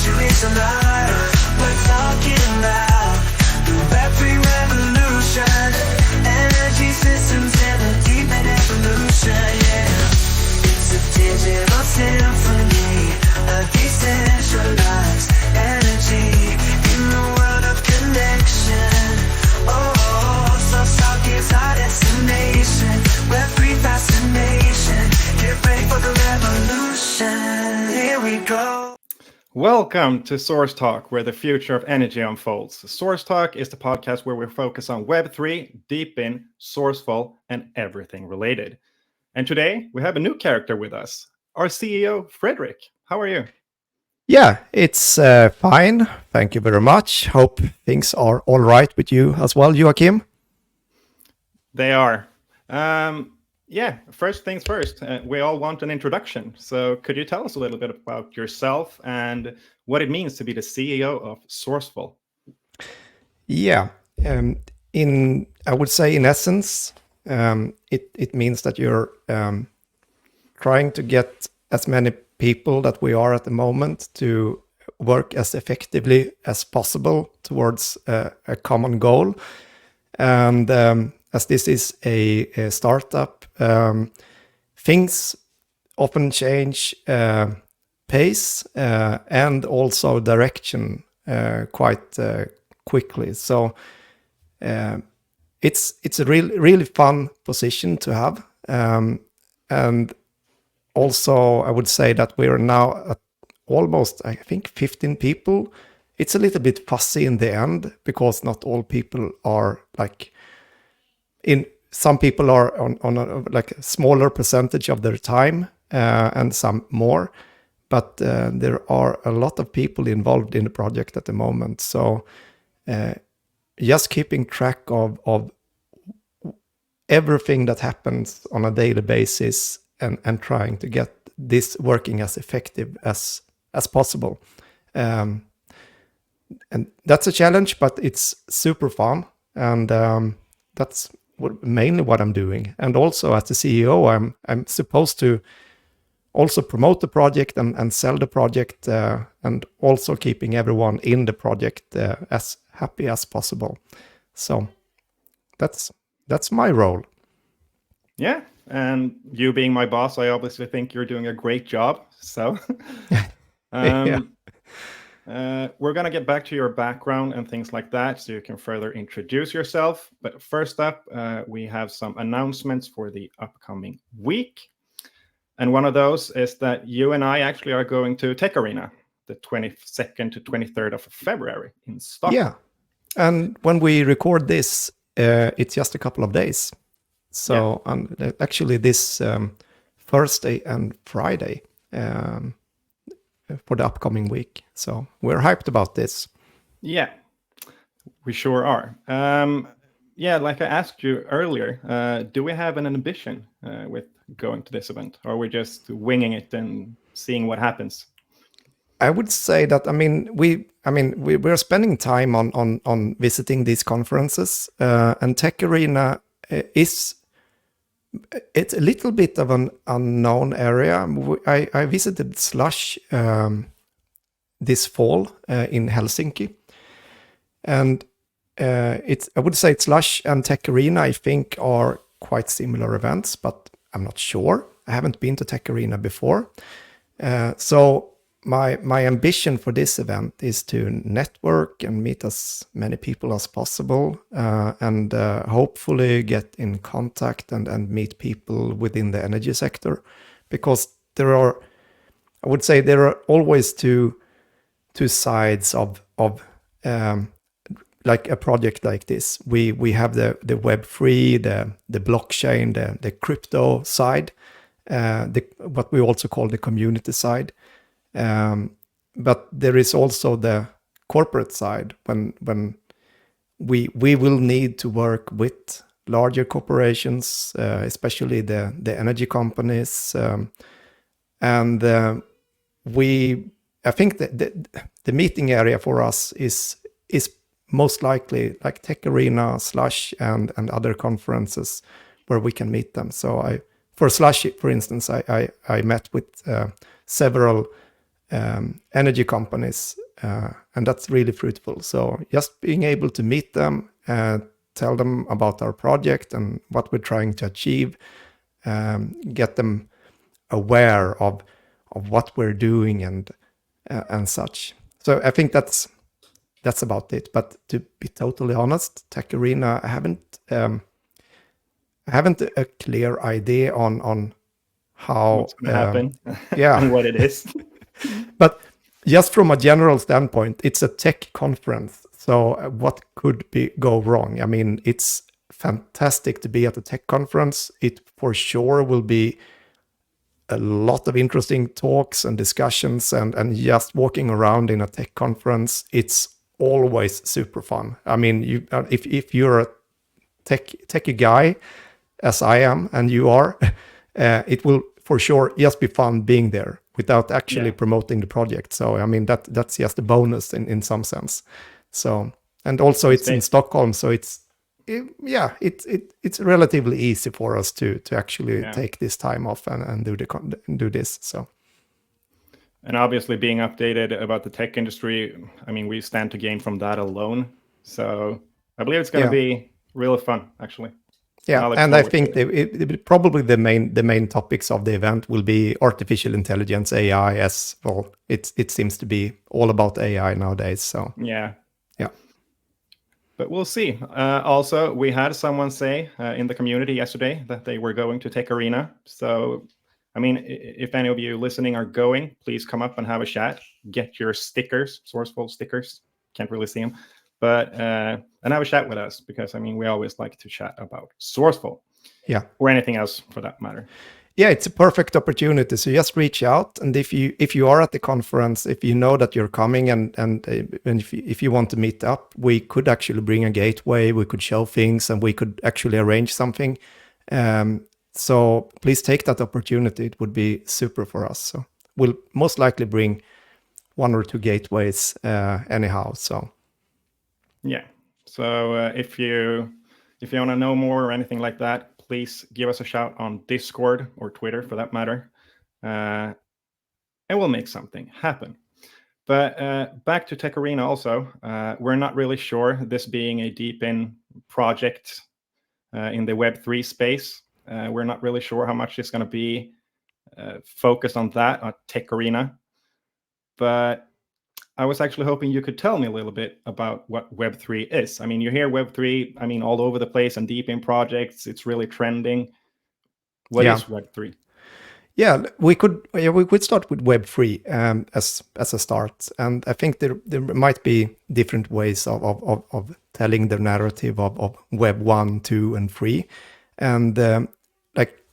century alive. We're talking about the Web3 revolution, energy systems in a deep and evolution, yeah. It's a digital symphony, a decentralized energy in the world of connection. Oh, so South is our destination. Web3 fascination. Get ready for the revolution. Here we go. Welcome to Source Talk, where the future of energy unfolds. Source Talk is the podcast where we focus on Web3, deep in, Srcful, and everything related. And today we have a new character with us, our CEO, Fredrik. How are you? Yeah, it's fine. Thank you very much. Hope things are all right with you as well, Joachim. They are. First things first, we all want an introduction. So could you tell us a little bit about yourself and what it means to be the CEO of Srcful? Yeah, I would say in essence, it means that you're trying to get as many people that we are at the moment to work as effectively as possible towards a common goal. And as this is a startup, things often change pace and also direction quite quickly. So it's a really fun position to have. And also, I would say that we are now at almost, I think, 15 people. It's a little bit fussy in the end because not all people are some people are on a smaller percentage of their time and some more. But there are a lot of people involved in the project at the moment. So just keeping track of everything that happens on a daily basis and trying to get this working as effective as possible. And that's a challenge, but it's super fun. And that's mainly what I'm doing. And also as the CEO, I'm supposed to also promote the project and sell the project and also keeping everyone in the project as happy as possible. So that's my role. Yeah, and you being my boss, I obviously think you're doing a great job. So we're going to get back to your background and things like that so you can further introduce yourself. But first up, we have some announcements for the upcoming week. And one of those is that you and I actually are going to Tech Arena the 22nd to 23rd of February in Stockholm. Yeah, and when we record this, it's just a couple of days. So actually this Thursday and Friday for the upcoming week. So we're hyped about this. Yeah, we sure are. Like I asked you earlier, do we have an ambition with going to this event? Or are we just winging it and seeing what happens? I would say that, we're spending time on visiting these conferences and Tech Arena it's a little bit of an unknown area. I visited Slush this fall in Helsinki. And I would say Slush and Tech Arena, I think, are quite similar events, but I'm not sure. I haven't been to Tech Arena before. So my ambition for this event is to network and meet as many people as possible and hopefully get in contact and meet people within the energy sector, because there are always two sides of like a project like this. We have the Web3, the blockchain, the crypto side, what we also call the community side. But there is also the corporate side when we will need to work with larger corporations, especially the energy companies, and I think that the meeting area for us is most likely like Tech Arena, Slush, and other conferences where we can meet them. So for Slush, for instance, I met with several energy companies, and that's really fruitful. So just being able to meet them, tell them about our project and what we're trying to achieve, get them aware of what we're doing and such. So I think that's about it. But to be totally honest, Tech Arena, I haven't a clear idea on how What's going to happen yeah. and what it is. But just from a general standpoint, it's a tech conference. So what could go wrong? I mean, it's fantastic to be at a tech conference. It for sure will be a lot of interesting talks and discussions, and just walking around in a tech conference, it's always super fun. I mean, if you're a techie guy, as I am, and you are, it will for sure just be fun being there without actually promoting the project. So I mean, that's just a bonus in some sense. So, and also it's in Stockholm, so it's relatively easy for us to actually take this time off and do this. So, and obviously being updated about the tech industry, I mean, we stand to gain from that alone. So I believe it's going to be really fun, actually. Yeah, and I think probably the main topics of the event will be artificial intelligence, AI, as well. It seems to be all about AI nowadays. So yeah. But we'll see. Also, we had someone say in the community yesterday that they were going to Tech Arena. So, I mean, if any of you listening are going, please come up and have a chat. Get your stickers, Srcful stickers. Can't really see them. But and have a chat with us, because I mean, we always like to chat about Srcful, or anything else for that matter. Yeah, it's a perfect opportunity. So just reach out, and if you are at the conference, if you know that you're coming, and if you want to meet up, we could actually bring a gateway. We could show things, and we could actually arrange something. So please take that opportunity. It would be super for us. So we'll most likely bring 1 or 2 gateways anyhow. So. Yeah. So if you want to know more or anything like that, please give us a shout on Discord or Twitter, for that matter, and we'll make something happen. But back to Tech Arena also, we're not really sure, this being a deep-in project in the Web3 space, we're not really sure how much it's going to be focused on that, on Tech Arena. But I was actually hoping you could tell me a little bit about what Web3 is. I mean, you hear Web3, I mean, all over the place and deep in projects. It's really trending. What is Web3? Yeah, we could start with Web3 as a start, and I think there might be different ways of telling the narrative of Web 1, 2, and 3, and like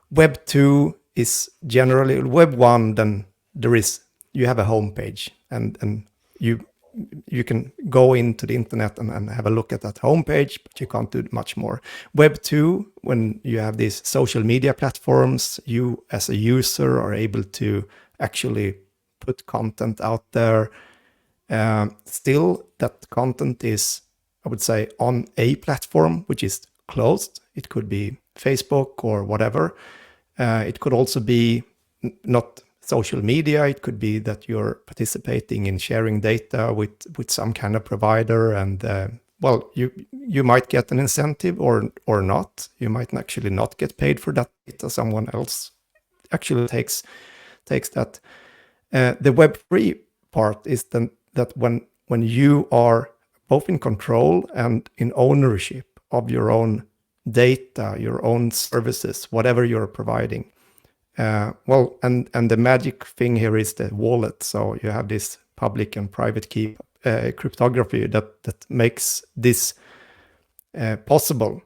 Web 2 is generally Web 1. Then you have a homepage, and you can go into the internet and have a look at that homepage, but you can't do much more. Web 2, when you have these social media platforms, you as a user are able to actually put content out there. Still, that content is, I would say, on a platform which is closed. It could be Facebook or whatever. It could also be not social media. It could be that you're participating in sharing data with some kind of provider, and you might get an incentive or not. You might actually not get paid for that data. Someone else actually takes that. The Web3 part is then that when you are both in control and in ownership of your own data, your own services, whatever you're providing. And the magic thing here is the wallet. So you have this public and private key cryptography that makes this possible.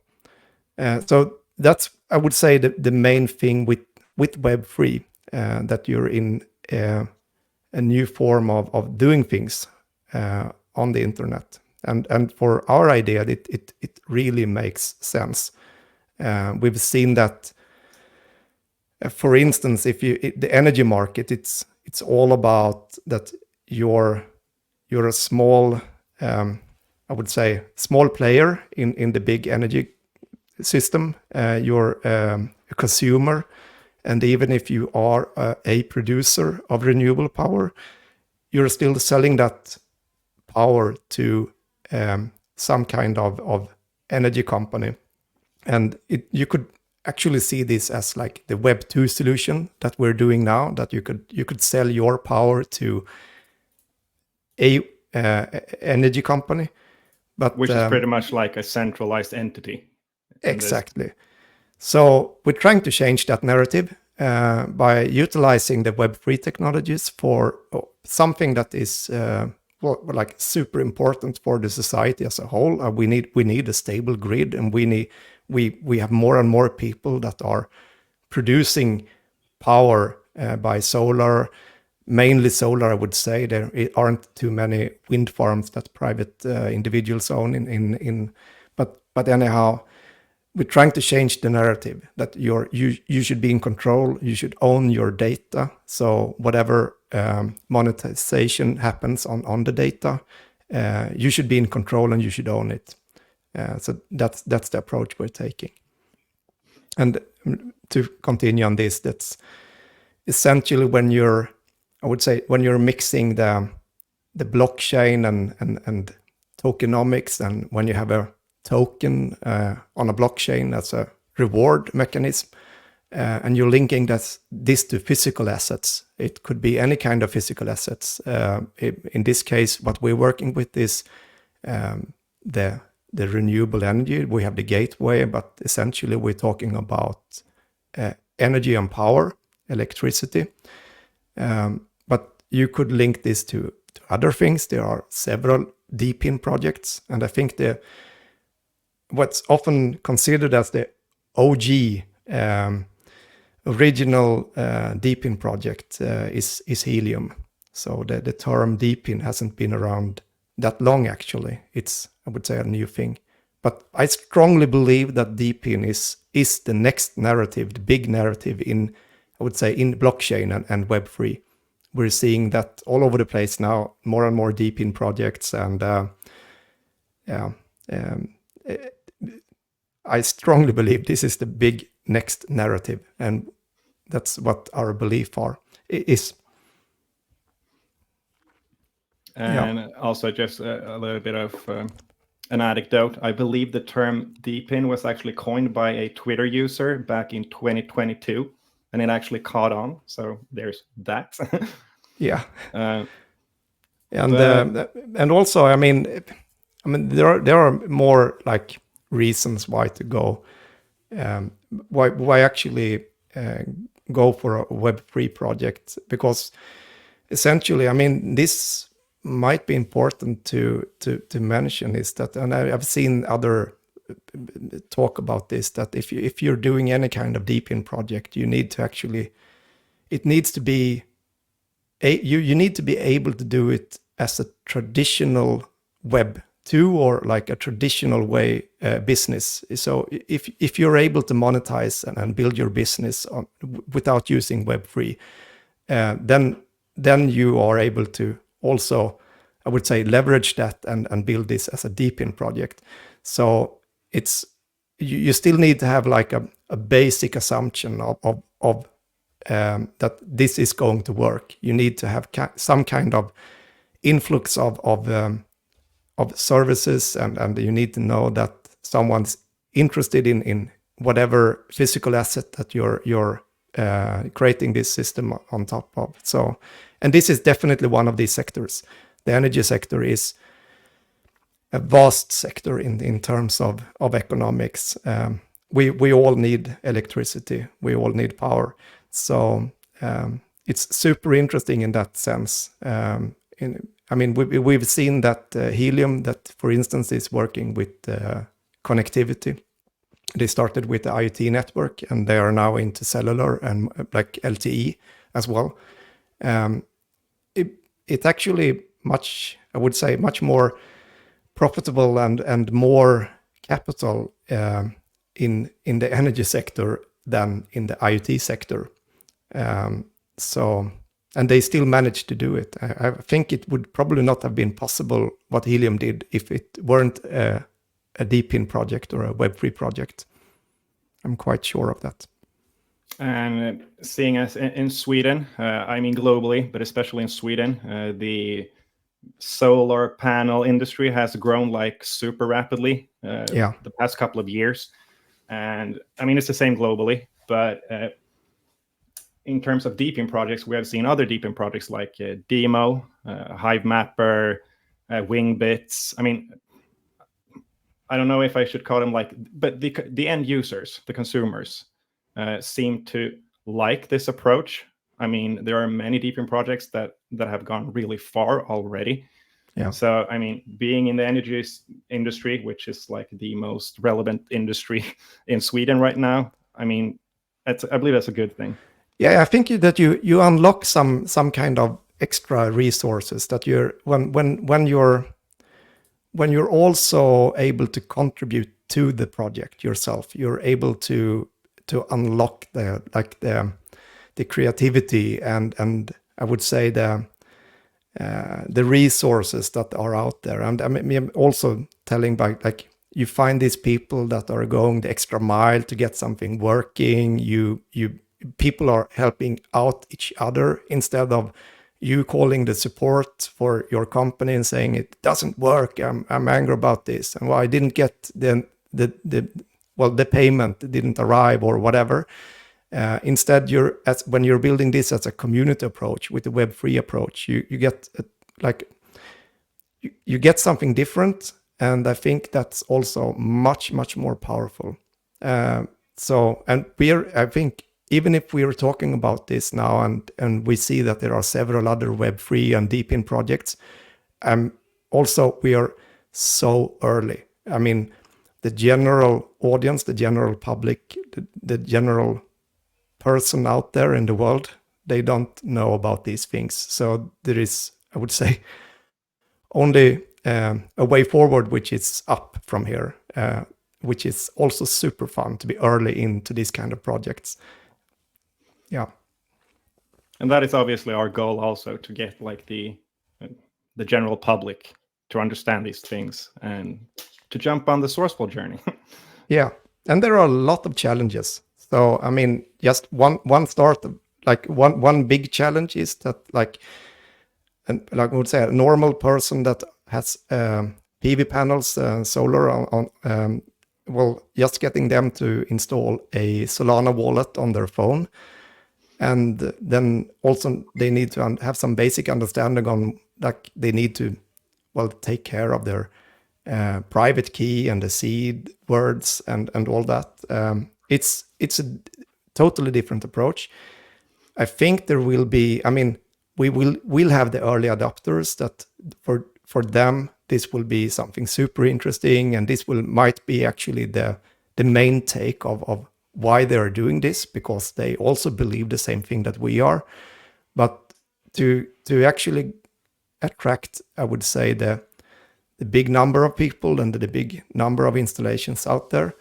So that's, I would say, the main thing with Web3, that you're in a new form of doing things on the internet. And for our idea, it really makes sense. We've seen that. For instance, the energy market, it's all about that you're a small, I would say, small player in the big energy system. You're a consumer. And even if you are a producer of renewable power, you're still selling that power to some kind of energy company. And you could actually see this as like the Web 2 solution that we're doing now, that you could sell your power to a energy company. But which is pretty much like a centralized entity. Exactly. So we're trying to change that narrative by utilizing the Web3 technologies for something that is like super important for the society as a whole. We need a stable grid, and we have more and more people that are producing power by solar, mainly solar, I would say. There aren't too many wind farms that private individuals own but anyhow, we're trying to change the narrative that you should be in control, you should own your data. So whatever monetization happens on the data, you should be in control and you should own it. So that's the approach we're taking. And to continue on this, that's essentially when you're mixing the blockchain and tokenomics, and when you have a token on a blockchain as a reward mechanism, and you're linking this to physical assets. It could be any kind of physical assets. In this case, what we're working with is the renewable energy. We have the gateway, but essentially we're talking about energy and power, electricity. But you could link this to other things. There are several DeepIn projects, and I think what's often considered as the OG original DeepIn project is Helium. So the term DeepIn hasn't been around that long, actually. It's, I would say, a new thing. But I strongly believe that DeepIn is the next narrative, the big narrative in blockchain and Web3. We're seeing that all over the place now, more and more DeepIn projects, and I strongly believe this is the big next narrative, and that's what our belief is. And also just a little bit of an anecdote. I believe the term DeepIn was actually coined by a Twitter user back in 2022, and it actually caught on. So there's that. Yeah. And also, I mean, there are more like reasons why to go, why actually go for a Web3 project, because essentially, I mean, this might be important to mention is that, and I've seen other talk about this, that if you're doing any kind of DeepIn project, you need to actually, it needs to be you need to be able to do it as a traditional Web 2 or like a traditional way business. So if you're able to monetize and build your business without using Web3, then you are able to also, I would say, leverage that and build this as a DeepIn project. So it's you still need to have like a basic assumption of that this is going to work. You need to have some kind of influx of services, and you need to know that someone's interested in whatever physical asset that you're creating this system on top of. So, and this is definitely one of these sectors. The energy sector is a vast sector in terms of economics. We all need electricity. We all need power. So it's super interesting in that sense. We've seen that Helium, that for instance is working with connectivity. They started with the IoT network, and they are now into cellular and like LTE as well. It's actually much more profitable and more capital in the energy sector than in the IoT sector. And they still managed to do it. I think it would probably not have been possible what Helium did if it weren't a DeepIn project or a Web3 project. I'm quite sure of that. And seeing as in Sweden, I mean globally, but especially in Sweden, the solar panel industry has grown like super rapidly Yeah. the past couple of years. And I mean, it's the same globally, but in terms of deepin projects, we have seen other deepin projects like Demo, Hive Mapper, Wingbits. I mean, I don't know if I should call them like, but the end users, the consumers, seem to like this approach. I mean, there are many deepin projects that have gone really far already. Yeah. So, I mean, being in the energy industry, which is like the most relevant industry in Sweden right now, I mean, I believe that's a good thing. Yeah, I think that you unlock some kind of extra resources that when you're also able to contribute to the project yourself, you're able to unlock the creativity and I would say the resources that are out there. And I mean, I'm also telling by like you find these people that are going the extra mile to get something working. You people are helping out each other instead of you calling the support for your company and saying it doesn't work. I'm angry about this, and well, I didn't get the payment didn't arrive or whatever. Instead, when you're building this as a community approach with the Web3 approach, you get you get something different, and I think that's also much more powerful. I think even if we are talking about this now and we see that there are several other Web3 and deepin projects, also we are so early. I mean, the general audience, the general public, the general person out there in the world, they don't know about these things. So there is, I would say, only a way forward, which is up from here, which is also super fun to be early into these kind of projects. Yeah. And that is obviously our goal also, to get like the general public to understand these things and to jump on the Srcful journey. Yeah. And there are a lot of challenges. So, I mean, just one start, like one big challenge is that like I would say a normal person that has PV panels, solar on well, just getting them to install a Solana wallet on their phone. And then also they need to have some basic understanding on like they need to, well, take care of their private key and the seed words and all that. It's a totally different approach. I think there will be, I mean, we'll have the early adopters that for them this will be something super interesting, and this might be actually the main take of why they are doing this, because they also believe the same thing that we are. But to actually attract, I would say, the big number of people and the big number of installations out there,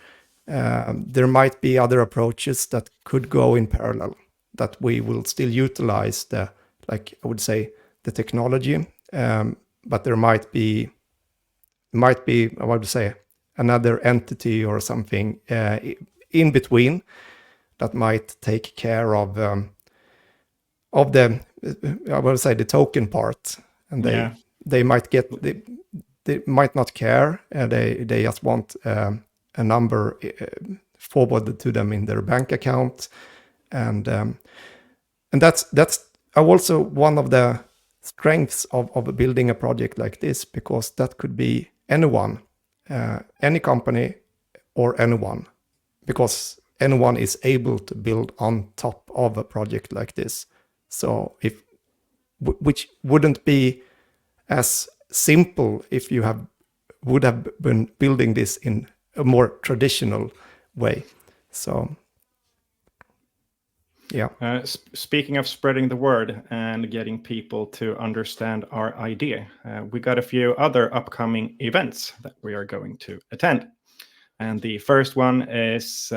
there might be other approaches that could go in parallel, that we will still utilize the, like I would say, the technology, but there might be I would say another entity or something in between that might take care of the I would say the token part, and they might get they might not care, they just want a number forwarded to them in their bank account, and that's also one of the strengths of building a project like this, because that could be anyone, any company or anyone, because anyone is able to build on top of a project like this. So which wouldn't be as simple if you would have been building this in a more traditional way. So yeah. Speaking of spreading the word and getting people to understand our idea, we got a few other upcoming events that we are going to attend. And the first one is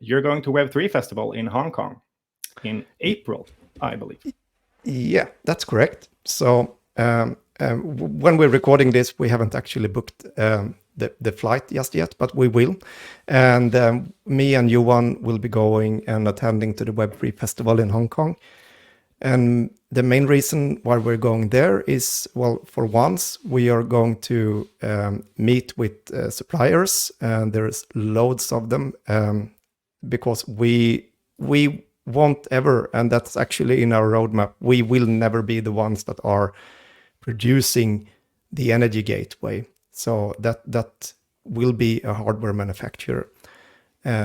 you're going to Web3 Festival in Hong Kong in April, I believe. Yeah, that's correct. So when we're recording this, we haven't actually booked the flight just yet, but we will. And me and Johan will be going and attending to the Web3 Festival in Hong Kong. And the main reason why we're going there is, well, for once, we are going to meet with suppliers, and there's loads of them, because we won't ever, and that's actually in our roadmap, we will never be the ones that are producing the energy gateway. So that will be a hardware manufacturer.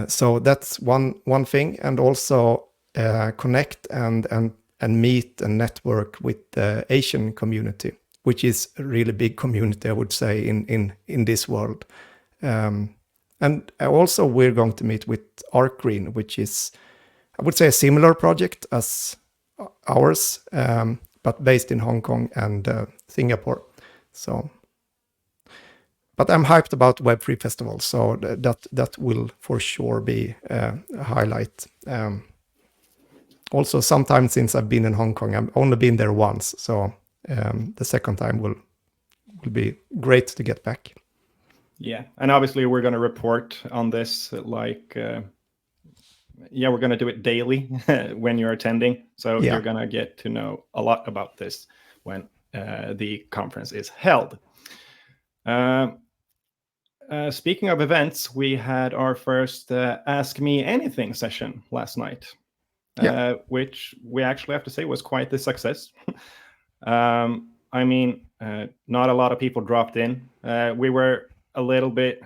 So that's one thing, and also connect and meet and network with the Asian community, which is a really big community, I would say, in this world. And also we're going to meet with ArcGreen, which is, I would say, a similar project as ours, but based in Hong Kong and Singapore. So, but I'm hyped about Web3 Festival, so that will for sure be a highlight. Also, sometimes since I've been in Hong Kong, I've only been there once, so the second time will be great to get back. Yeah, and obviously we're going to report on this, like, we're going to do it daily when you're attending. So you're going to get to know a lot about this when the conference is held. Speaking of events, we had our first Ask Me Anything session last night, which we actually have to say was quite the success. I mean, not a lot of people dropped in. We were a little bit,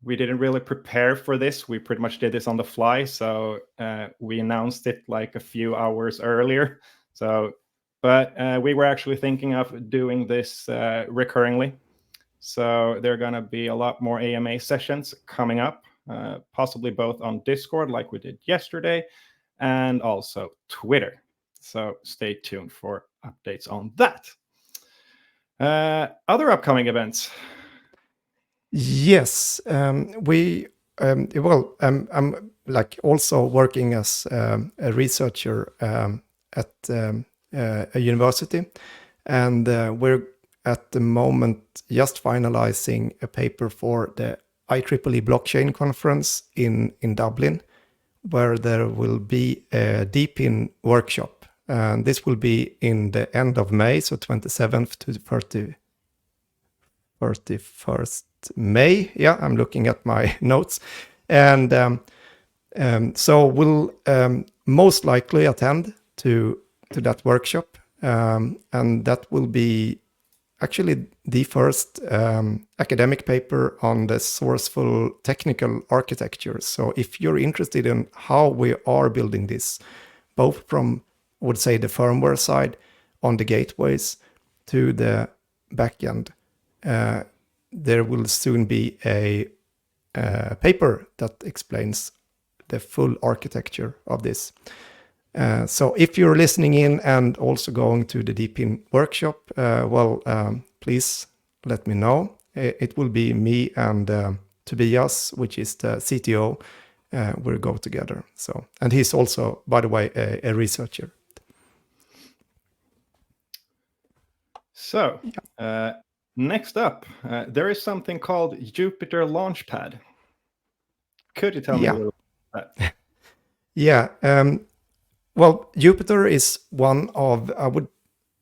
we didn't really prepare for this. We pretty much did this on the fly. So we announced it like a few hours earlier. So, but we were actually thinking of doing this recurringly. So there are going to be a lot more AMA sessions coming up, possibly both on Discord like we did yesterday, and also Twitter. So stay tuned for updates on that. Other upcoming events. Yes, we well, I'm like also working as a researcher at a university, and we're at the moment just finalizing a paper for the IEEE blockchain conference in Dublin, where there will be a DeepIn workshop, and this will be in the end of May, so 27th to 31st May. Yeah, I'm looking at my notes. And so we'll most likely attend to that workshop. And that will be actually the first academic paper on the Srcful technical architecture. So if you're interested in how we are building this, both from, I would say, the firmware side on the gateways to the backend, there will soon be a paper that explains the full architecture of this. So if you're listening in and also going to the DeepIn workshop, please let me know. It will be me and Tobias, which is the CTO. We'll go together. So, and he's also, by the way, a researcher. So, next up, there is something called Jupyter Launchpad. Could you tell me a little about that? Yeah. Well, Jupyter is one of,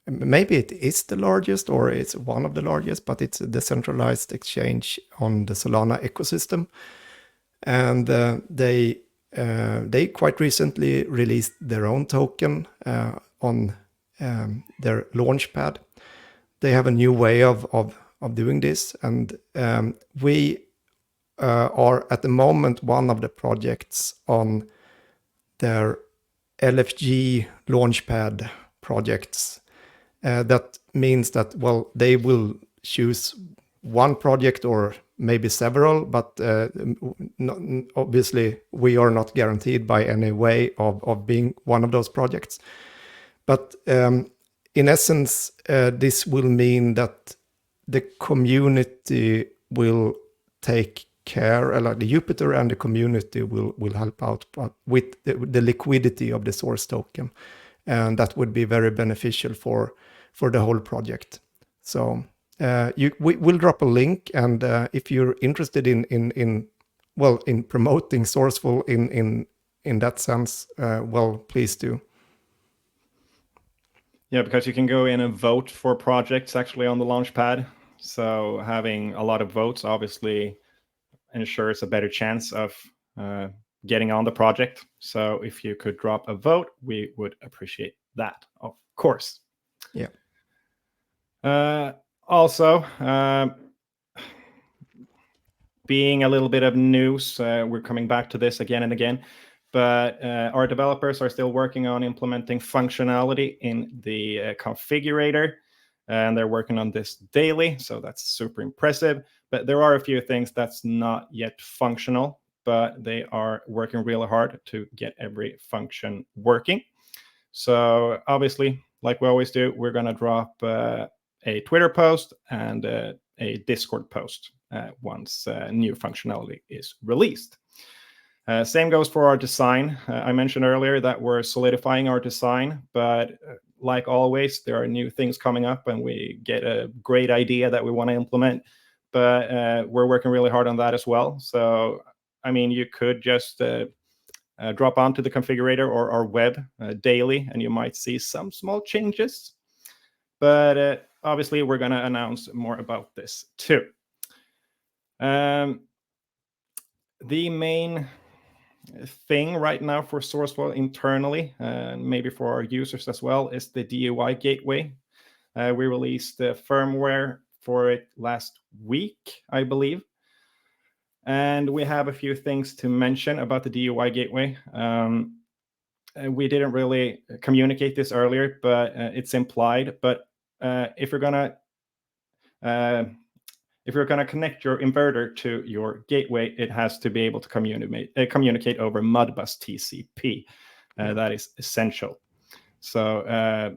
maybe it is the largest or it's one of the largest, but it's a decentralized exchange on the Solana ecosystem. And they quite recently released their own token on their Launchpad. They have a new way of doing this, and we are at the moment one of the projects on their LFG Launchpad projects. That means that, well, they will choose one project or maybe several, but obviously we are not guaranteed by any way of being one of those projects. But in essence, this will mean that the community will take care, like the Jupyter and the community will help out with the liquidity of the source token. And that would be very beneficial for the whole project. So we'll drop a link, and if you're interested in promoting Srcful in that sense, please do. Yeah, because you can go in and vote for projects actually on the Launchpad. So having a lot of votes obviously ensures a better chance of getting on the project. So if you could drop a vote, we would appreciate that, of course. Yeah. Also, being a little bit of news, we're coming back to this again and again, but our developers are still working on implementing functionality in the configurator, and they're working on this daily, so that's super impressive. But there are a few things that's not yet functional, but they are working really hard to get every function working. So obviously, like we always do, we're going to drop a Twitter post and a Discord post once new functionality is released. Same goes for our design. I mentioned earlier that we're solidifying our design, but like always, there are new things coming up and we get a great idea that we want to implement, but we're working really hard on that as well. So, I mean, you could just drop onto the configurator or our web daily, and you might see some small changes. But obviously, we're going to announce more about this too. The main thing right now for Srcful internally, and maybe for our users as well, is the DUI gateway. We released the firmware for it last week, I believe. And we have a few things to mention about the DUI gateway. We didn't really communicate this earlier, but it's implied. But if you're gonna connect your inverter to your gateway, it has to be able to communicate over Modbus TCP. That is essential. So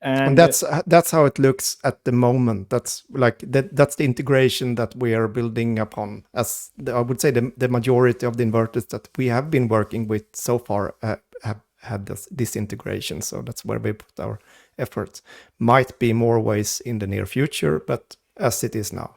and that's how it looks at the moment. That's that's the integration that we are building upon. As I would say, the majority of the inverters that we have been working with so far have had this integration. So that's where we put our efforts. Might be more ways in the near future, but as it is now.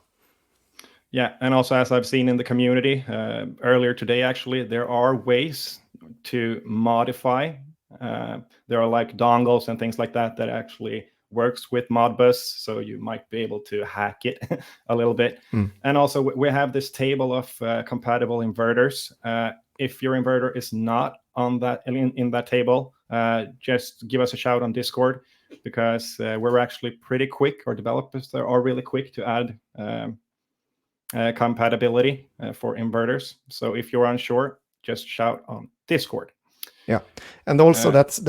Yeah, and also as I've seen in the community earlier today, actually, there are ways to modify. There are like dongles and things like that actually works with Modbus, so you might be able to hack it a little bit. And also we have this table of compatible inverters. If your inverter is not on that in that table, just give us a shout on Discord, because we're actually pretty quick. Our developers are really quick to add compatibility for inverters. So if you're unsure, just shout on Discord. Yeah, and also that's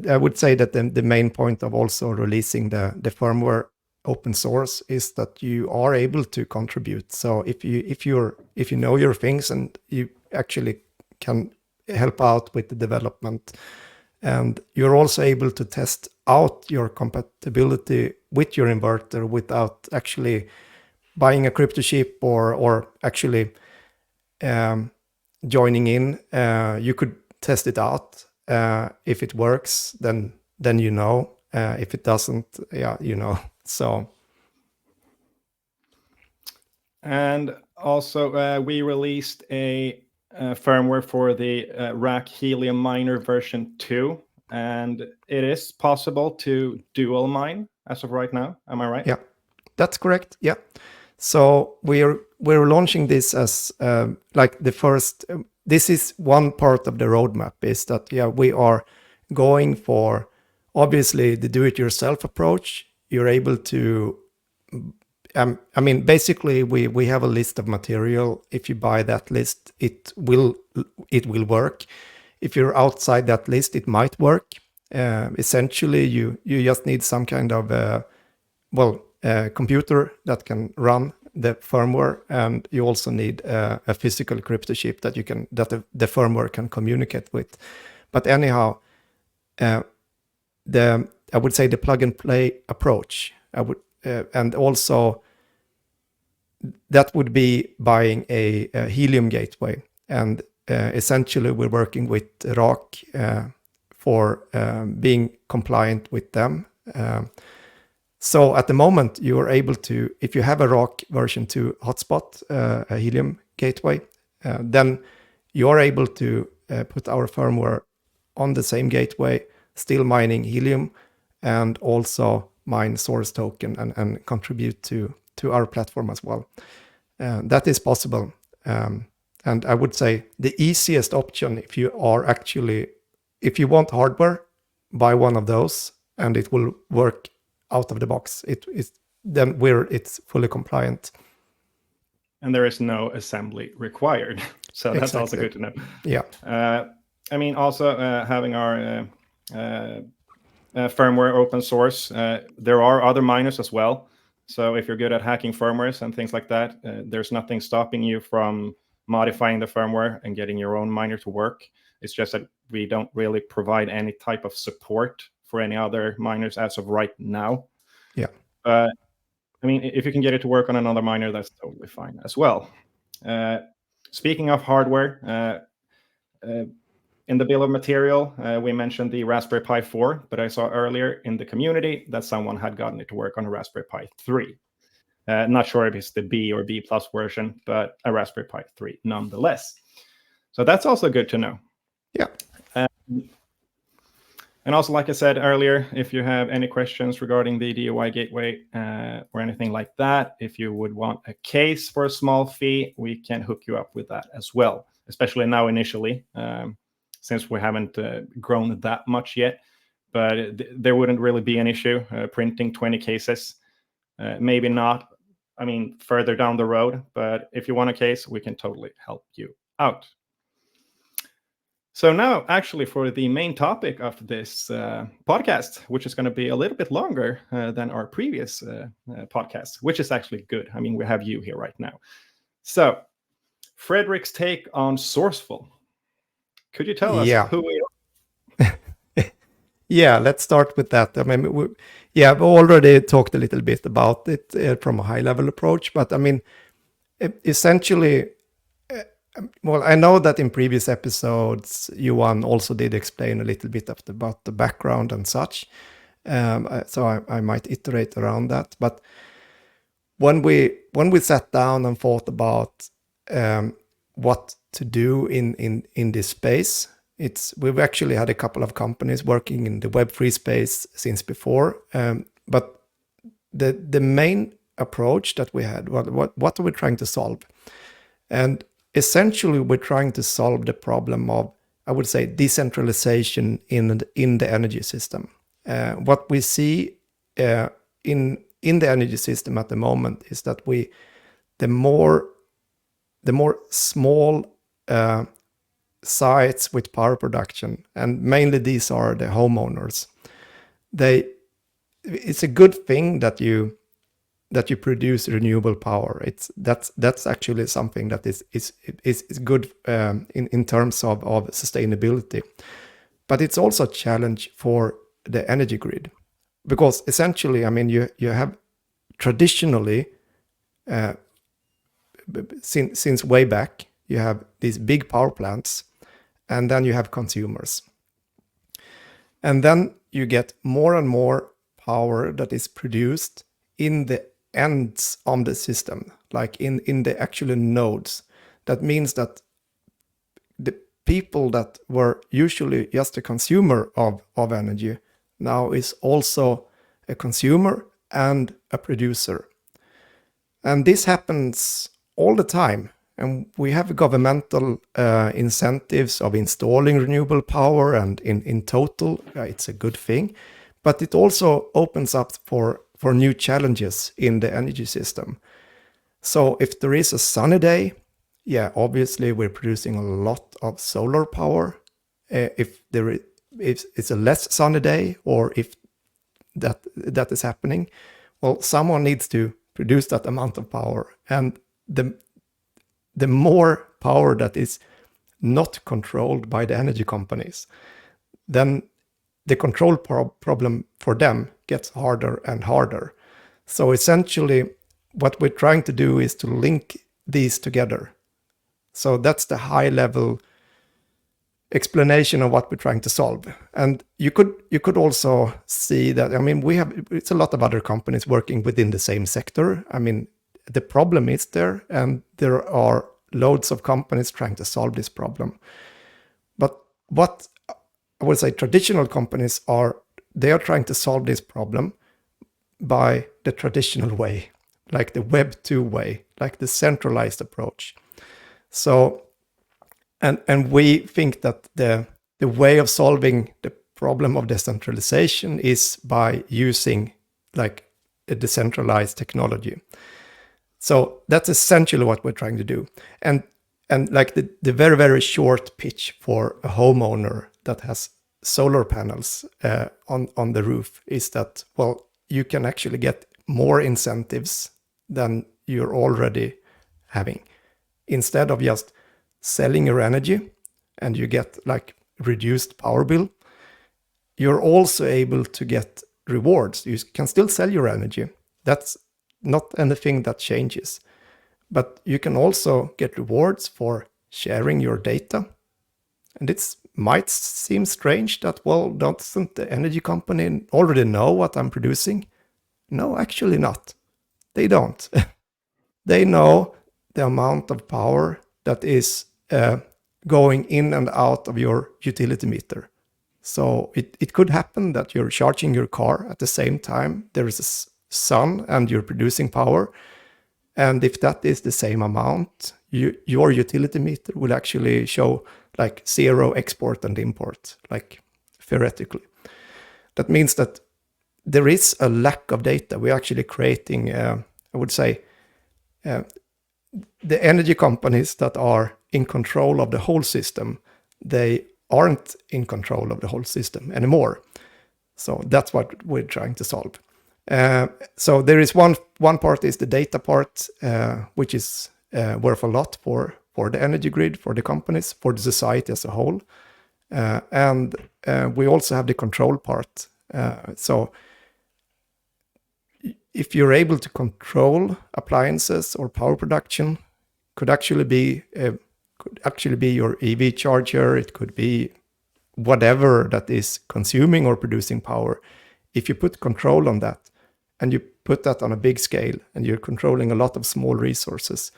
I would say that the main point of also releasing the firmware open source is that you are able to contribute. So if you know your things and you actually can help out with the development, and you're also able to test out your compatibility with your inverter without actually buying a crypto chip or actually joining in, you could test it out. If it works, then you know. If it doesn't, yeah, you know. So. And also, we released a firmware for the Rack Helium Miner version 2, and it is possible to dual mine as of right now. Am I right? Yeah, that's correct. Yeah. So we're launching this as like the first. This is one part of the roadmap. Is that we are going for obviously the do-it-yourself approach. You're able to. I mean, basically, we have a list of material. If you buy that list, it will work. If you're outside that list, it might work. Essentially, you just need some kind of computer that can run the firmware, and you also need a physical crypto chip that the firmware can communicate with. But anyhow, I would say the plug and play approach. And also that would be buying a helium gateway, and essentially we're working with RAK for being compliant with them. So at the moment, you are able to, if you have a ROC version 2 hotspot, a Helium gateway, then you are able to put our firmware on the same gateway, still mining Helium, and also mine source token and contribute to our platform as well. That is possible. And I would say the easiest option, if you want hardware, buy one of those and it will work out of the box. It's fully compliant. And there is no assembly required. So that's also good to know. Yeah. I mean, also having our firmware open source, there are other miners as well. So if you're good at hacking firmwares and things like that, there's nothing stopping you from modifying the firmware and getting your own miner to work. It's just that we don't really provide any type of support for any other miners as of right now. Yeah. I mean, if you can get it to work on another miner, that's totally fine as well. Speaking of hardware, in the bill of material, we mentioned the Raspberry Pi 4, but I saw earlier in the community that someone had gotten it to work on a Raspberry Pi 3. Not sure if it's the B or B plus version, but a Raspberry Pi 3 nonetheless. So that's also good to know. Yeah. And also, like I said earlier, if you have any questions regarding the DUI gateway or anything like that, if you would want a case for a small fee, we can hook you up with that as well, especially now initially, since we haven't grown that much yet. But there wouldn't really be an issue printing 20 cases. Maybe not, I mean, further down the road, but if you want a case, we can totally help you out. So now, actually, for the main topic of this podcast, which is going to be a little bit longer than our previous podcast, which is actually good. I mean, we have you here right now. So, Fredrik's take on Srcful. Could you tell us who we are? Yeah, let's start with that. I mean, we already talked a little bit about it from a high-level approach, but I mean, essentially, well, I know that in previous episodes, Johan also did explain a little bit about the background and such, so I might iterate around that. But when we sat down and thought about what to do in this space, we've actually had a couple of companies working in the Web3 space since before, but the main approach that we had, what are we trying to solve? And essentially, we're trying to solve the problem of, I would say, decentralization in the energy system. What we see in the energy system at the moment is that the more small sites with power production, and mainly these are the homeowners, it's a good thing that you produce renewable power. That's actually something that is good in terms of sustainability. But it's also a challenge for the energy grid, because essentially, I mean, you have traditionally, since way back, you have these big power plants, and then you have consumers. And then you get more and more power that is produced in the ends of the system, like in the actual nodes. That means that the people that were usually just a consumer of energy now is also a consumer and a producer. And this happens all the time. And we have governmental incentives of installing renewable power, and in total, it's a good thing. But it also opens up for new challenges in the energy system. So if there is a sunny day, obviously we're producing a lot of solar power. If it's a less sunny day, or if that is happening, well, someone needs to produce that amount of power. And the more power that is not controlled by the energy companies, then the control problem for them gets harder and harder. So essentially, what we're trying to do is to link these together. So that's the high level explanation of what we're trying to solve. And you could also see that, I mean, it's a lot of other companies working within the same sector. I mean, the problem is there, and there are loads of companies trying to solve this problem. But what I would say traditional companies they are trying to solve this problem by the traditional way, like the Web 2 way, like the centralized approach. So, and we think that the way of solving the problem of decentralization is by using like a decentralized technology. So that's essentially what we're trying to do. And like the very, very short pitch for a homeowner that has solar panels on the roof is that, well, you can actually get more incentives than you're already having. Instead of just selling your energy and you get like reduced power bill, you're also able to get rewards. You can still sell your energy. That's not anything that changes. But you can also get rewards for sharing your data. And it might seem strange that, well, doesn't the energy company already know what I'm producing? No, actually not. They don't. They know the amount of power that is going in and out of your utility meter. So it could happen that you're charging your car at the same time there is a sun and you're producing power. And if that is the same amount, your utility meter will actually show like zero export and import, like theoretically. That means that there is a lack of data. We're actually creating, I would say, the energy companies that are in control of the whole system, they aren't in control of the whole system anymore. So that's what we're trying to solve. So there is one part is the data part, which is worth a lot for the energy grid, for the companies, for the society as a whole. And we also have the control part. So if you're able to control appliances or power production, could actually be your EV charger, it could be whatever that is consuming or producing power. If you put control on that and you put that on a big scale and you're controlling a lot of small resources,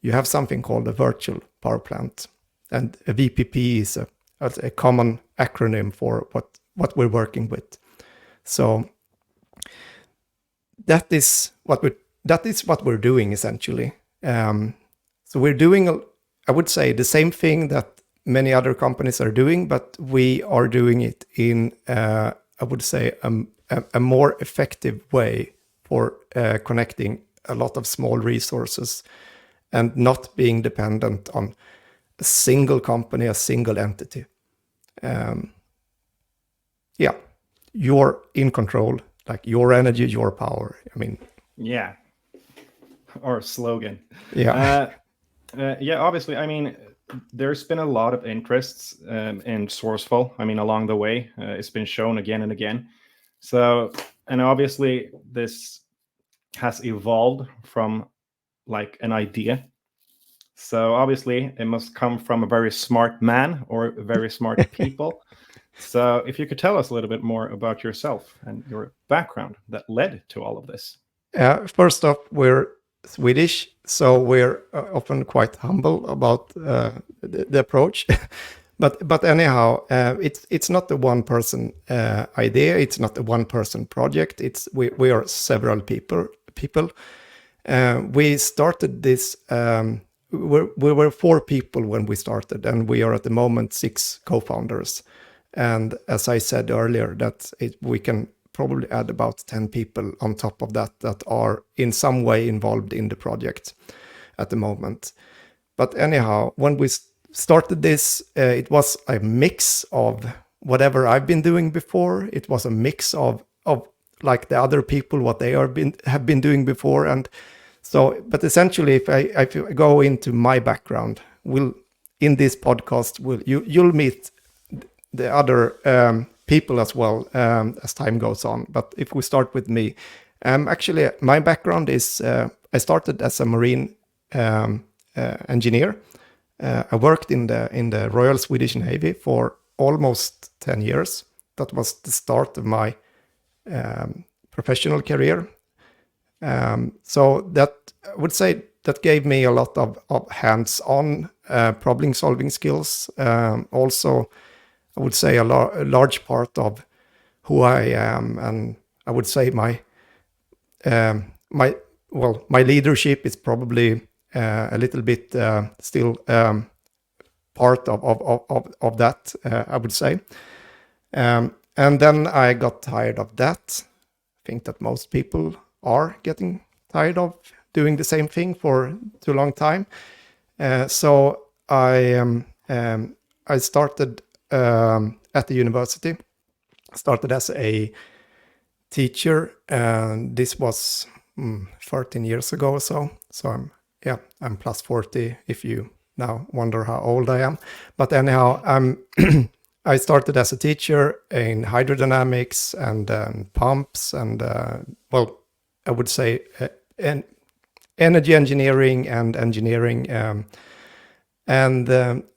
you have something called a virtual power plant. And a VPP is a common acronym for what we're working with. So that is what we're doing essentially. So we're doing, I would say, the same thing that many other companies are doing, but we are doing it in, I would say, a more effective way for connecting a lot of small resources and not being dependent on a single company, a single entity. Yeah, you're in control, like your energy, your power. I mean, yeah, our slogan. Yeah. Yeah, obviously, I mean, there's been a lot of interests in Srcful. I mean, along the way, it's been shown again and again. So, and obviously, this has evolved from like an idea. So obviously, it must come from a very smart man or very smart people. So if you could tell us a little bit more about yourself and your background that led to all of this. First off, we're Swedish, so we're often quite humble about the approach. But anyhow, it's not a one-person idea. It's not a one-person project. We are several people. We started this. We were 4 people when we started, and we are at the moment 6 co-founders. And as I said earlier, that we can probably add about 10 people on top of that are in some way involved in the project at the moment. But anyhow, when we started this, it was a mix of whatever I've been doing before. It was a mix of like the other people, what they have been doing before. And so, but essentially, if I go into my background, in this podcast, you'll meet the other people as well as time goes on. But if we start with me, actually, my background is I started as a marine engineer, I worked in the Royal Swedish Navy for almost 10 years. That was the start of my professional career. So that, I would say, that gave me a lot of hands-on problem-solving skills. Also, I would say a large part of who I am, and I would say my leadership is probably a little bit still part of that, I would say. And then I got tired of that. I think that most people are getting tired of doing the same thing for too long time. So I started at the university. Started as a teacher, and this was 13 years ago or so. So I'm plus 40 if you now wonder how old I am. But anyhow, I started as a teacher in hydrodynamics and pumps and, I would say energy engineering and engineering.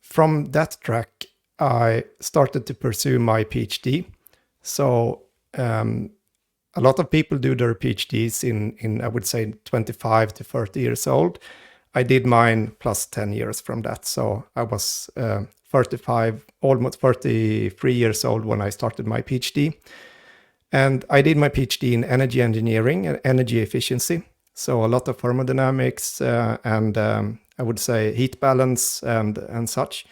From that track, I started to pursue my PhD. So a lot of people do their PhDs in I would say 25 to 30 years old. I did mine plus 10 years from that. So I was 35, almost 33 years old when I started my PhD. And I did my PhD in energy engineering and energy efficiency. So a lot of thermodynamics and I would say heat balance and such,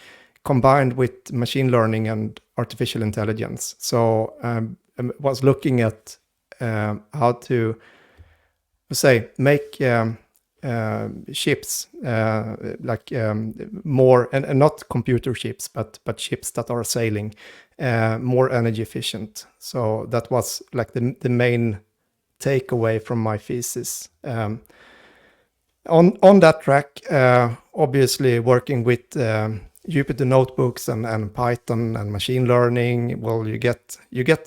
combined with machine learning and artificial intelligence. So I was looking at how to say make ships like more and not computer ships, but ships that are sailing more energy efficient. So that was like the main takeaway from my thesis. On that track, obviously working with Jupyter notebooks and Python and machine learning, well, you get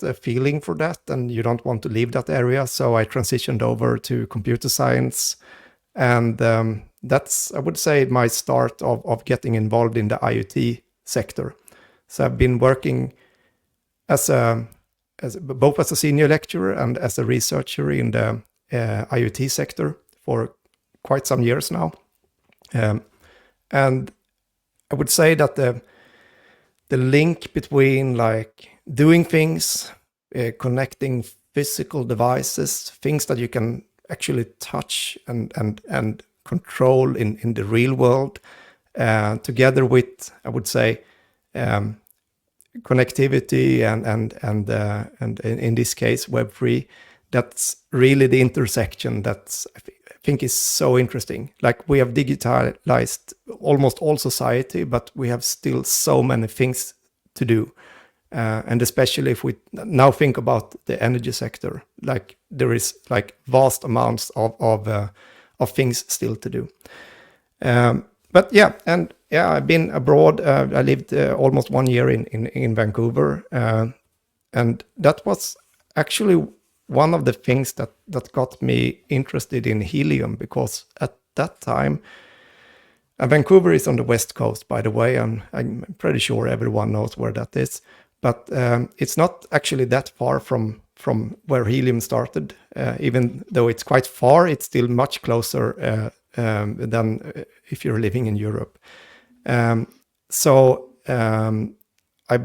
a feeling for that, and you don't want to leave that area. So I transitioned over to computer science, and that's, I would say, my start of getting involved in the IoT sector. So I've been working both as a senior lecturer and as a researcher in the IoT sector for quite some years now. And I would say that the link between like doing things, connecting physical devices, things that you can actually touch and control in the real world, together with, I would say, connectivity and in this case Web3, that's really the intersection that's I think is so interesting. Like, we have digitalized almost all society, but we have still so many things to do, and especially if we now think about the energy sector, like there is like vast amounts of things still to do. But I've been abroad. I lived almost 1 year in Vancouver, and that was actually one of the things that got me interested in helium, because at that time, Vancouver is on the west coast, by the way, and I'm pretty sure everyone knows where that is. But it's not actually that far from where helium started. Even though it's quite far, it's still much closer than if you're living in Europe. So I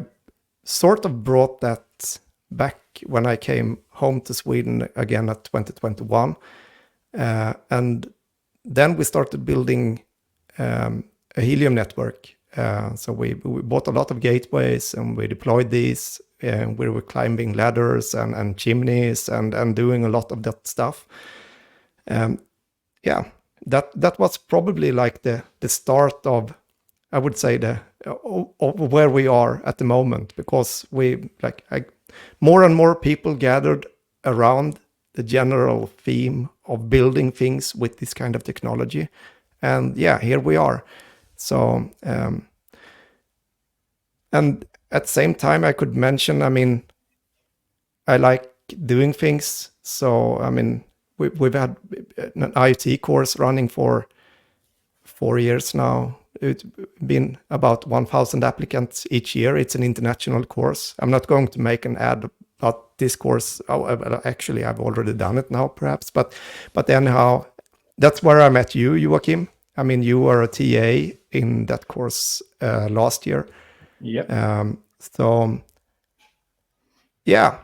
sort of brought that back when I came home to Sweden again at 2021. And then we started building a helium network. So we bought a lot of gateways and we deployed these. And we were climbing ladders and chimneys and doing a lot of that stuff. That was probably like the start of, I would say, of where we are at the moment, because more and more people gathered around the general theme of building things with this kind of technology, and here we are. So and at the same time, I could mention, I mean, I like doing things. So I mean, we've had an IoT course running for 4 years now. It's been about 1,000 applicants each year. It's an international course. I'm not going to make an ad about this course. Actually, I've already done it now, perhaps. But anyhow, that's where I met you, Joachim. I mean, you were a TA in that course last year. Yep. So, yeah.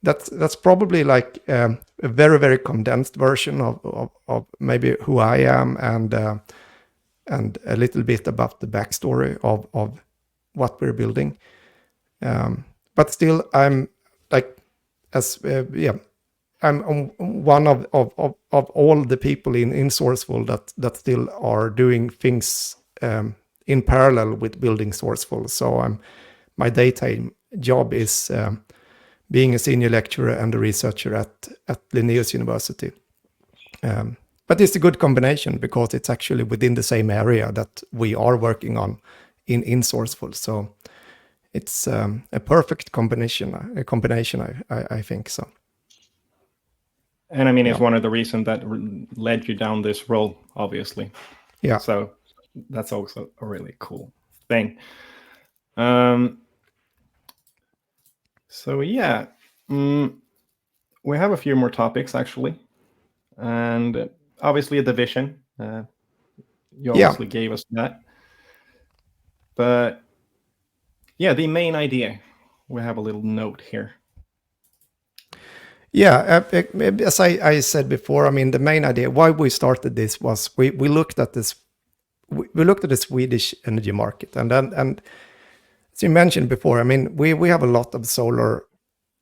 That's probably like a very, very condensed version of maybe who I am and a little bit about the backstory of what we're building. But still, I'm like, I'm one of all the people in Srcful that still are doing things in parallel with building Srcful. So my daytime job is being a senior lecturer and a researcher at Linnaeus University. But it's a good combination because it's actually within the same area that we are working on in Srcful. So it's a perfect combination. I think so. And I mean, it's one of the reasons that led you down this role, obviously. Yeah. So that's also a really cool thing. So yeah, we have a few more topics actually, and obviously the vision. You obviously gave us that, but yeah, the main idea. We have a little note here. Yeah, as I said before, I mean, the main idea why we started this was we looked at this. We looked at the Swedish energy market, and as you mentioned before, I mean, we have a lot of solar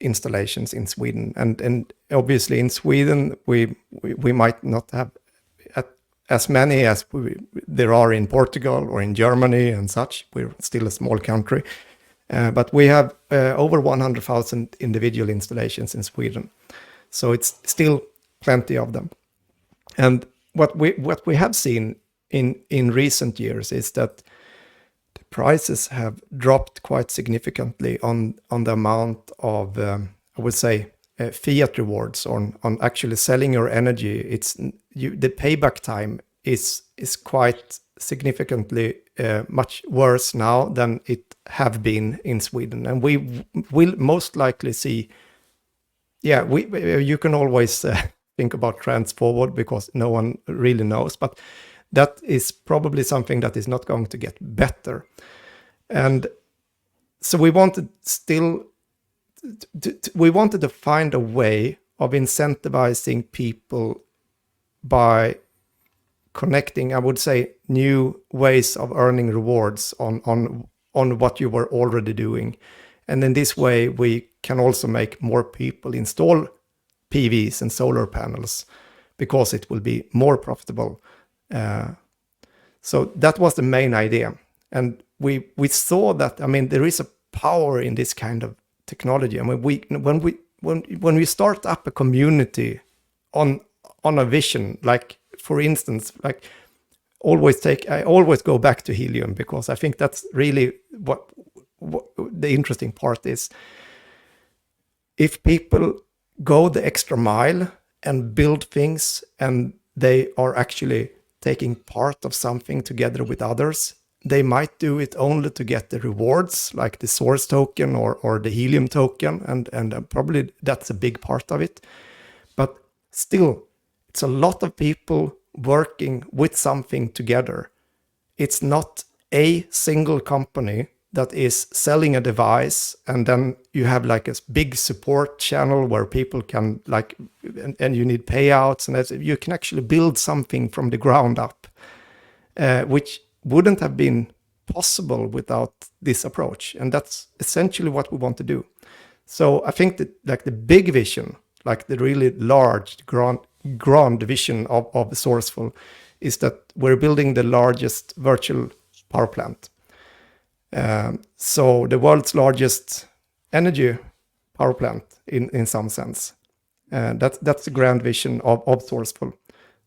installations in Sweden, and obviously in Sweden we might not have as many as there are in Portugal or in Germany and such. We're still a small country, but we have over 100,000 individual installations in Sweden, so it's still plenty of them. And what we have seen in recent years is that the prices have dropped quite significantly on the amount of I would say fiat rewards on actually selling your energy. The payback time is quite significantly much worse now than it have been in Sweden, and we will most likely see. Yeah, you can always think about trends forward because no one really knows, but that is probably something that is not going to get better. And so we wanted to find a way of incentivizing people by connecting, I would say, new ways of earning rewards on what you were already doing. And in this way, we can also make more people install PVs and solar panels because it will be more profitable. So that was the main idea. And we saw that, I mean, there is a power in this kind of technology. I mean, when we start up a community on a vision, like for instance, like I always go back to helium because I think that's really what the interesting part is. If people go the extra mile and build things and they are actually taking part of something together with others, they might do it only to get the rewards like the source token or the helium token, and probably that's a big part of it. But still, it's a lot of people working with something together. It's not a single company that is selling a device and then you have like a big support channel where people can like, and you need payouts, and you can actually build something from the ground up, which wouldn't have been possible without this approach. And that's essentially what we want to do. So I think that like the big vision, like the really large grand vision of Srcful is that we're building the largest virtual power plant. So the world's largest energy power plant in some sense. That's the grand vision of Srcful.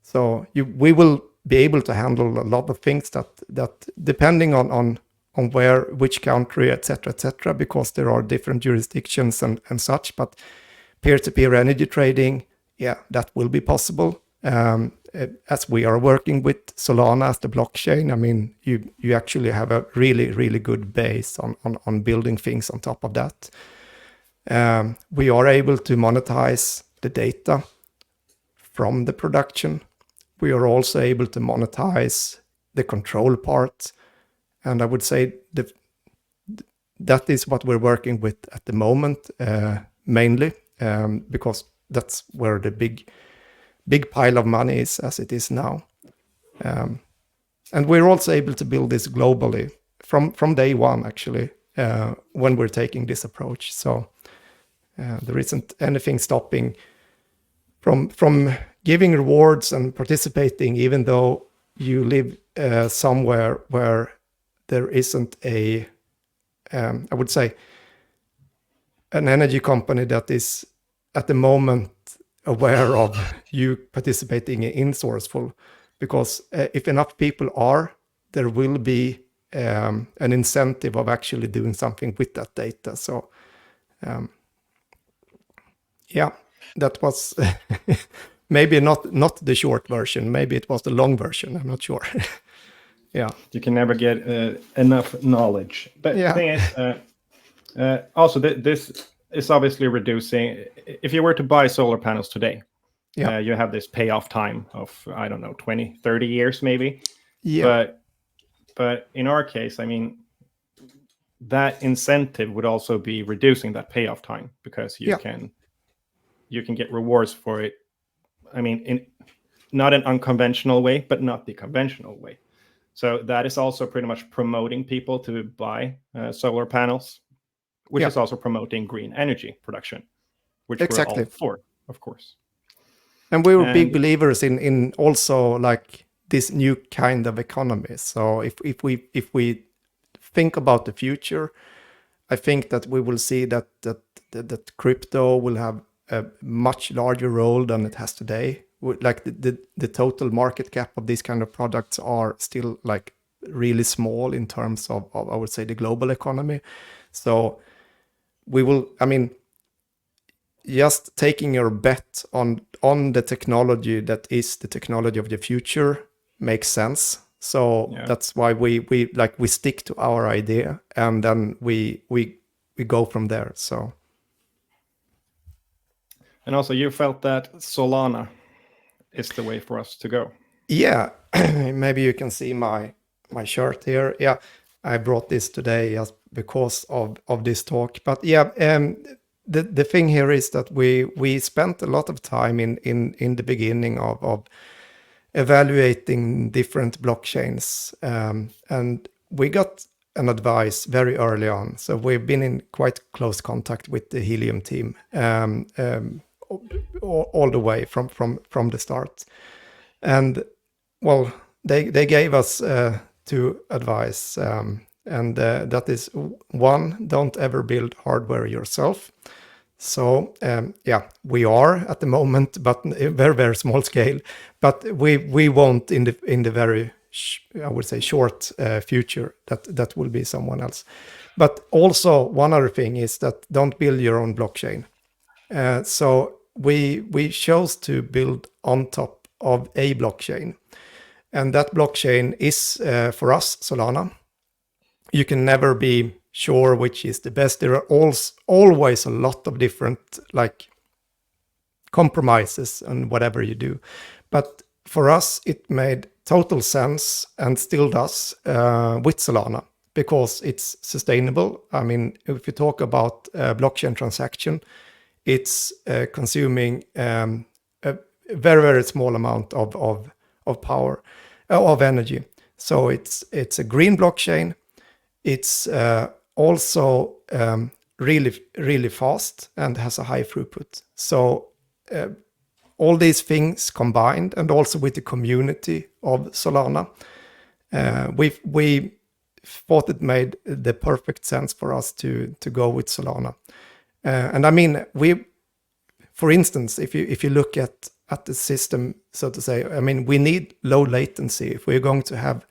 So we will be able to handle a lot of things that depending on which country, etc., because there are different jurisdictions and such, but peer-to-peer energy trading, yeah, that will be possible. as we are working with Solana as the blockchain, I mean, you actually have a really, really good base on building things on top of that. We are able to monetize the data from the production. We are also able to monetize the control part. And I would say that is what we're working with at the moment, mainly, because that's where the big pile of money is as it is now. And we're also able to build this globally from day one, actually, when we're taking this approach. So there isn't anything stopping from giving rewards and participating, even though you live somewhere where there isn't I would say, an energy company that is at the moment aware of you participating in Srcful. Because if enough people are, there will be an incentive of actually doing something with that data. So yeah, that was maybe not the short version. Maybe it was the long version. I'm not sure. Yeah. You can never get enough knowledge. But the thing is, also this is obviously reducing. If you were to buy solar panels today, you have this payoff time of, I don't know, 20, 30 years maybe. Yeah. But in our case, I mean, that incentive would also be reducing that payoff time, because you can get rewards for it. I mean, in not an unconventional way, but not the conventional way. So that is also pretty much promoting people to buy solar panels, which is also promoting green energy production, which we're all for, of course. And we were big believers in also like this new kind of economy. So if we think about the future, I think that we will see that crypto will have a much larger role than it has today. Like the total market cap of these kind of products are still like really small in terms of I would say the global economy. So we will, I mean, just taking your bet on the technology that is the technology of the future makes sense. So that's why we stick to our idea, and then we go from there. So. And also, you felt that Solana is the way for us to go. Yeah, maybe you can see my shirt here. Yeah, I brought this today just because of this talk. But yeah, the thing here is that we spent a lot of time in the beginning of evaluating different blockchains, and we got an advice very early on. So we've been in quite close contact with the Helium team all the way from the start. And well, they gave us two advice, and that is, one, don't ever build hardware yourself. So we are at the moment, but a very, very small scale. But we won't in the very I would say short future. That will be someone else. But also one other thing is that don't build your own blockchain. So we chose to build on top of a blockchain, and that blockchain is for us Solana. You can never be sure which is the best. There are always a lot of different like compromises on whatever you do, but for us it made total sense, and still does, with Solana, because it's sustainable. I mean, if you talk about blockchain transaction, it's consuming a very, very small amount of power, of energy. So it's a green blockchain. It's also really, really fast and has a high throughput. So all these things combined, and also with the community of Solana, we thought it made the perfect sense for us to go with Solana. And I mean, for instance, if you look at the system, so to say, I mean, we need low latency if we're going to have,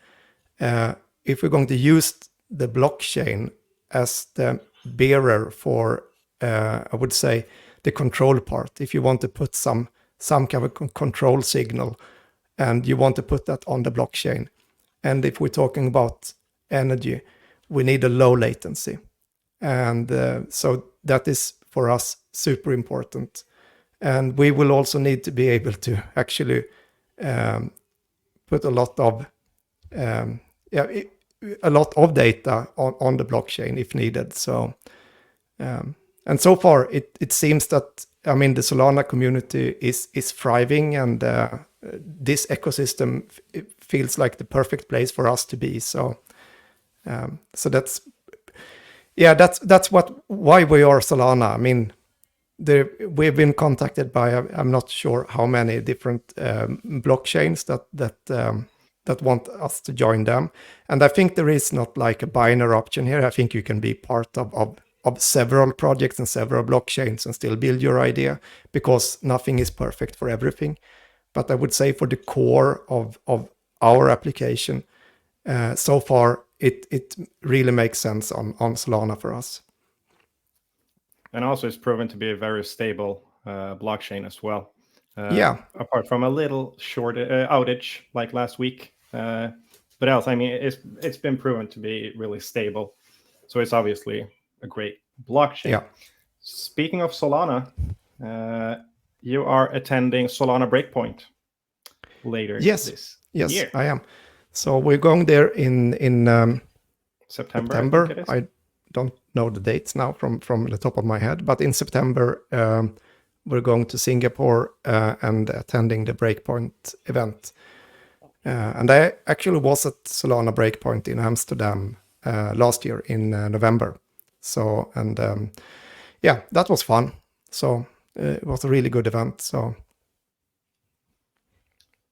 if we're going to use the blockchain as the bearer for, I would say, the control part. If you want to put some kind of control signal and you want to put that on the blockchain. And if we're talking about energy, we need a low latency. And so that is for us super important. And we will also need to be able to actually put a lot of data on the blockchain if needed. So and so far it seems that, I mean, the Solana community is thriving, and this ecosystem, it feels like the perfect place for us to be. So that's why we are Solana. I mean, we've been contacted by I'm not sure how many different blockchains that want us to join them, and I think there is not like a binary option here. I think you can be part of several projects and several blockchains and still build your idea, because nothing is perfect for everything. But I would say for the core of our application, so far it really makes sense on Solana for us. And also it's proven to be a very stable blockchain as well. Apart from a little short outage like last week. But else, I mean, it's been proven to be really stable. So it's obviously a great blockchain. Yeah. Speaking of Solana, you are attending Solana Breakpoint later this year. Yes, I am. So we're going there in September. I don't know the dates now from the top of my head, but in September we're going to Singapore and attending the Breakpoint event. And I actually was at Solana Breakpoint in Amsterdam last year in November. So, and that was fun. So it was a really good event. So.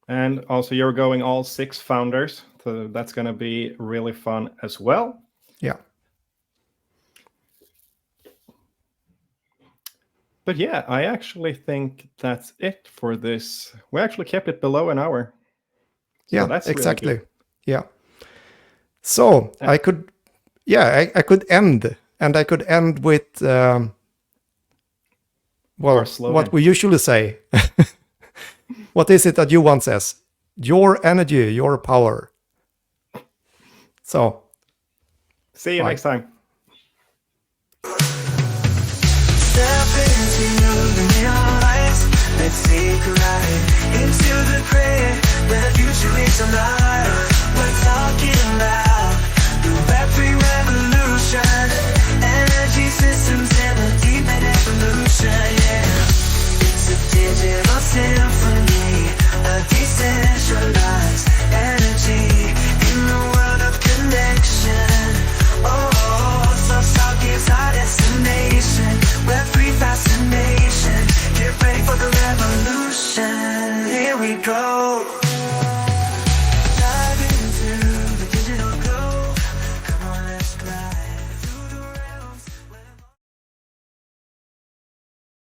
And also you're going all 6 founders. So that's going to be really fun as well. Yeah. But yeah, I actually think that's it for this. We actually kept it below an hour. So yeah, that's exactly. Really good. Yeah. So I could end, and I could end with what we usually say. What is it that Johan says? Your energy, your power. So see you next time. Step into the neon lights. Let's take a ride into the gray where the future is alive. We're talking about